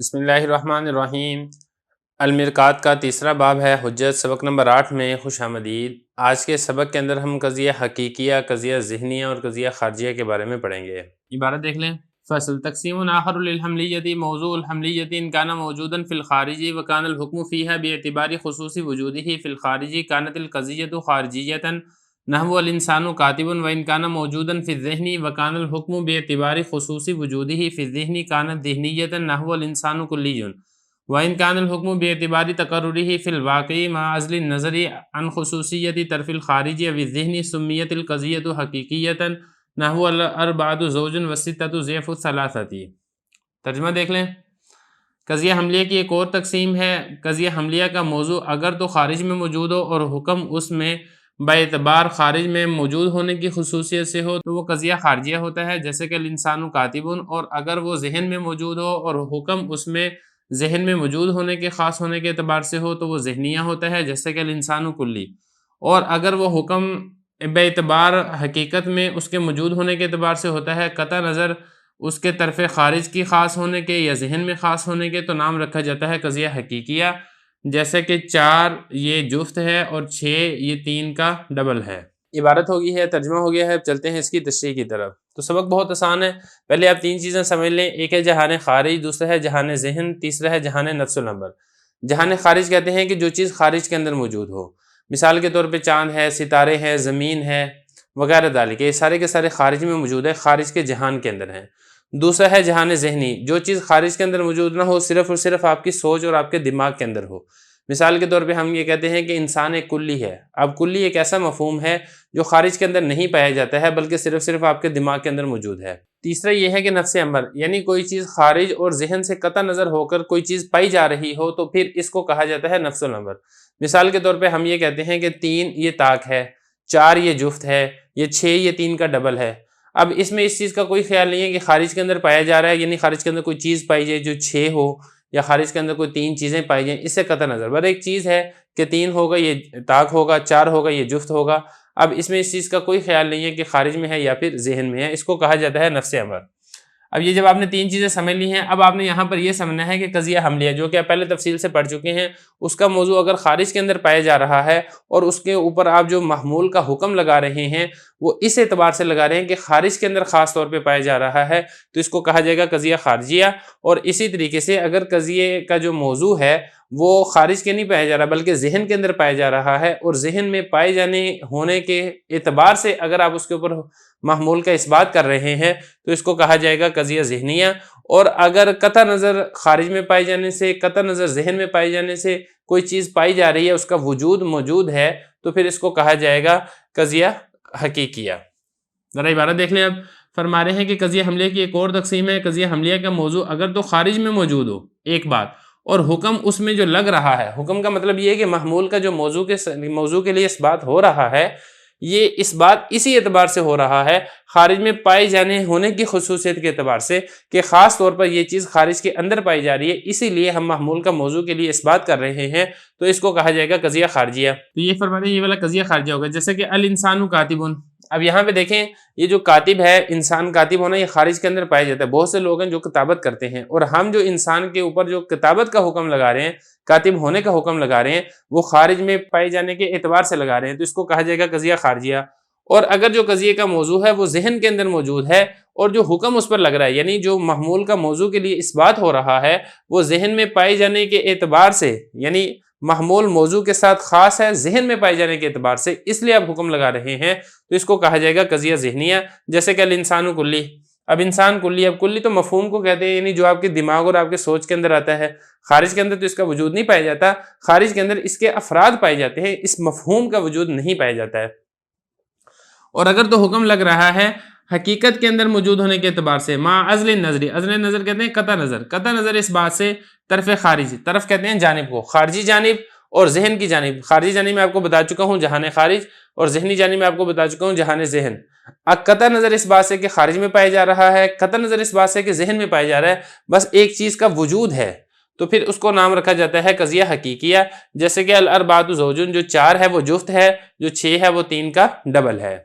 بسم اللہ الرحمن الرحیم۔ المرکات کا تیسرا باب ہے حجت، سبق نمبر 8 میں خوش آمدید۔ آج کے سبق کے اندر ہم قضیہ حقیقیہ، قضیہ ذہنیہ اور قضیہ خارجیہ کے بارے میں پڑھیں گے۔ عبارت دیکھ لیں۔ فصل تقسیم آخر للحملیت، موضوع الحملیت ان کان موجودا فی الخارجی وکان الحکم فیہا باعتبار خصوصی وجودہ فی الخارجی کانت القضیۃ خارجیۃ نحو الانسان کاتب وان کان موجودا فی الذہن وکان الحکم باعتبار خصوصی وجودہ فی الذہن کانت ذہنیۃ نحو الانسان کلی وان کان الحکم باعتبار تقررہ فی الواقع مع عزل النظر عن خصوصیت طرف الخارج و الذہن سمیت القضیۃ حقیقیۃ نحو الاربعۃ زوج والستۃ ضعف الثلاثۃ۔ ترجمہ دیکھ لیں۔ قضیہ حملیہ کی ایک اور تقسیم ہے۔ قضیہ حملیہ کا موضوع اگر تو خارج میں موجود ہو اور حکم اس میں باعتبار خارج میں موجود ہونے کی خصوصیت سے ہو تو وہ قضیہ خارجیہ ہوتا ہے، جیسے کہ الانسان کاتب، اور اگر وہ ذہن میں موجود ہو اور حکم اس میں ذہن میں موجود ہونے کے خاص ہونے کے اعتبار سے ہو تو وہ ذہنیہ ہوتا ہے، جیسے کہ الانسان کلی، اور اگر وہ حکم باعتبار حقیقت میں اس کے موجود ہونے کے اعتبار سے ہوتا ہے، قطع نظر اس کے طرف خارج کی خاص ہونے کے یا ذہن میں خاص ہونے کے، تو نام رکھا جاتا ہے قضیہ حقیقیہ، جیسے کہ 4 یہ جفت ہے اور 6 یہ 3 کا ڈبل ہے۔ عبارت ہو گئی ہے، ترجمہ ہو گیا ہے، اب چلتے ہیں اس کی تشریح کی طرف۔ تو سبق بہت آسان ہے، پہلے آپ 3 چیزیں سمجھ لیں، ایک ہے جہان خارج، دوسرا ہے جہان ذہن، تیسرا ہے جہان نفس الامر۔ جہان خارج کہتے ہیں کہ جو چیز خارج کے اندر موجود ہو، مثال کے طور پہ چاند ہے، ستارے ہیں، زمین ہے وغیرہ ذالک، یہ سارے کے سارے خارج میں موجود ہے، خارج کے جہان کے اندر ہیں۔ دوسرا ہے جہان ذہنی، جو چیز خارج کے اندر موجود نہ ہو، صرف اور صرف آپ کی سوچ اور آپ کے دماغ کے اندر ہو۔ مثال کے طور پہ ہم یہ کہتے ہیں کہ انسان ایک کلی ہے۔ اب کلی ایک ایسا مفہوم ہے جو خارج کے اندر نہیں پایا جاتا ہے بلکہ صرف آپ کے دماغ کے اندر موجود ہے۔ تیسرا یہ ہے کہ نفس امر، یعنی کوئی چیز خارج اور ذہن سے قطع نظر ہو کر کوئی چیز پائی جا رہی ہو تو پھر اس کو کہا جاتا ہے نفس الامر۔ مثال کے طور پہ ہم یہ کہتے ہیں کہ 3 یہ طاق ہے، 4 یہ جفت ہے، یہ 6 یہ 3 کا ڈبل ہے۔ اب اس میں اس چیز کا کوئی خیال نہیں ہے کہ خارج کے اندر پایا جا رہا ہے، یعنی خارج کے اندر کوئی چیز پائی جائے جو 6 ہو، یا خارج کے اندر کوئی 3 چیزیں پائی جائیں، اس سے قطع نظر۔ بس ایک چیز ہے کہ 3 ہوگا یہ طاق ہوگا، 4 ہوگا یہ جفت ہوگا۔ اب اس میں اس چیز کا کوئی خیال نہیں ہے کہ خارج میں ہے یا پھر ذہن میں ہے، اس کو کہا جاتا ہے نفس امر۔ اب یہ جب آپ نے 3 چیزیں سمجھ لی ہیں، اب آپ نے یہاں پر یہ سمجھنا ہے کہ قضیہ حملیہ، جو کہ آپ پہلے تفصیل سے پڑھ چکے ہیں، اس کا موضوع اگر خارج کے اندر پایا جا رہا ہے اور اس کے اوپر آپ جو محمول کا حکم لگا رہے ہیں وہ اس اعتبار سے لگا رہے ہیں کہ خارج کے اندر خاص طور پہ پایا جا رہا ہے، تو اس کو کہا جائے گا قضیہ خارجیہ۔ اور اسی طریقے سے اگر قضیے کا جو موضوع ہے وہ خارج کے نہیں پایا جا رہا بلکہ ذہن کے اندر پایا جا رہا ہے، اور ذہن میں پائے جانے ہونے کے اعتبار سے اگر آپ اس کے اوپر محمول کا اثبات کر رہے ہیں تو اس کو کہا جائے گا قضیہ ذہنیہ۔ اور اگر قطع نظر خارج میں پائے جانے سے، قطع نظر ذہن میں پائے جانے سے کوئی چیز پائی جا رہی ہے، اس کا وجود موجود ہے، تو پھر اس کو کہا جائے گا قضیہ حقیقیہ۔ ذرا عبارت دیکھ لیں۔ اب فرما رہے ہیں کہ قضیہ حملیہ کی ایک اور تقسیم ہے۔ قضیہ حملیہ کا موضوع اگر تو خارج میں موجود ہو ایک بات، اور حکم اس میں جو لگ رہا ہے، حکم کا مطلب یہ ہے کہ محمول کا جو موضوع کے لیے اس بات ہو رہا ہے، یہ اس بات اسی اعتبار سے ہو رہا ہے، خارج میں پائے جانے ہونے کی خصوصیت کے اعتبار سے، کہ خاص طور پر یہ چیز خارج کے اندر پائی جا رہی ہے، اسی لیے ہم محمول کا موضوع کے لیے اس بات کر رہے ہیں، تو اس کو کہا جائے گا قضیہ خارجیہ۔ تو یہ فرماتے ہیں یہ والا قضیہ خارجیہ ہوگا، جیسے کہ الانسان کاتب۔ اب یہاں پہ دیکھیں، یہ جو کاتب ہے، انسان کاتب ہونا، یہ خارج کے اندر پایا جاتا ہے۔ بہت سے لوگ ہیں جو کتابت کرتے ہیں، اور ہم جو انسان کے اوپر جو کتابت کا حکم لگا رہے ہیں، کاتب ہونے کا حکم لگا رہے ہیں، وہ خارج میں پائے جانے کے اعتبار سے لگا رہے ہیں، تو اس کو کہا جائے گا قضیہ خارجیہ۔ اور اگر جو قضیے کا موضوع ہے وہ ذہن کے اندر موجود ہے اور جو حکم اس پر لگ رہا ہے، یعنی جو محمول کا موضوع کے لیے اس بات ہو رہا ہے، وہ ذہن میں پائے جانے کے اعتبار سے، یعنی محمول موضوع کے ساتھ خاص ہے، ذہن میں پائے جانے کے اعتبار سے، اس لیے آپ حکم لگا رہے ہیں، تو اس کو کہا جائے گا قضیہ ذہنیہ، جیسے کہ الانسان کلی۔ اب انسان کلی، اب کلی تو مفہوم کو کہتے ہیں، یعنی جو آپ کے دماغ اور آپ کے سوچ کے اندر آتا ہے، خارج کے اندر تو اس کا وجود نہیں پایا جاتا، خارج کے اندر اس کے افراد پائے جاتے ہیں، اس مفہوم کا وجود نہیں پایا جاتا ہے۔ اور اگر تو حکم لگ رہا ہے حقیقت کے اندر موجود ہونے کے اعتبار سے، مع عزل النظر، عزل نظر کہتے ہیں قطع نظر، قطع نظر اس بات سے، طرف خارج، طرف کہتے ہیں جانب کو، خارجی جانب اور ذہن کی جانب۔ خارجی جانب میں آپ کو بتا چکا ہوں جہان خارج، اور ذہنی جانب میں آپ کو بتا چکا ہوں جہان ذہن۔ اب قطع نظر اس بات سے کہ خارج میں پایا جا رہا ہے، قطع نظر اس بات سے کہ ذہن میں پایا جا رہا ہے، بس ایک چیز کا وجود ہے، تو پھر اس کو نام رکھا جاتا ہے قضیہ حقیقیہ، جیسے کہ الاربعۃ زوج، جو 4 ہے وہ جفت ہے، جو 6 ہے وہ 3 کا ڈبل ہے۔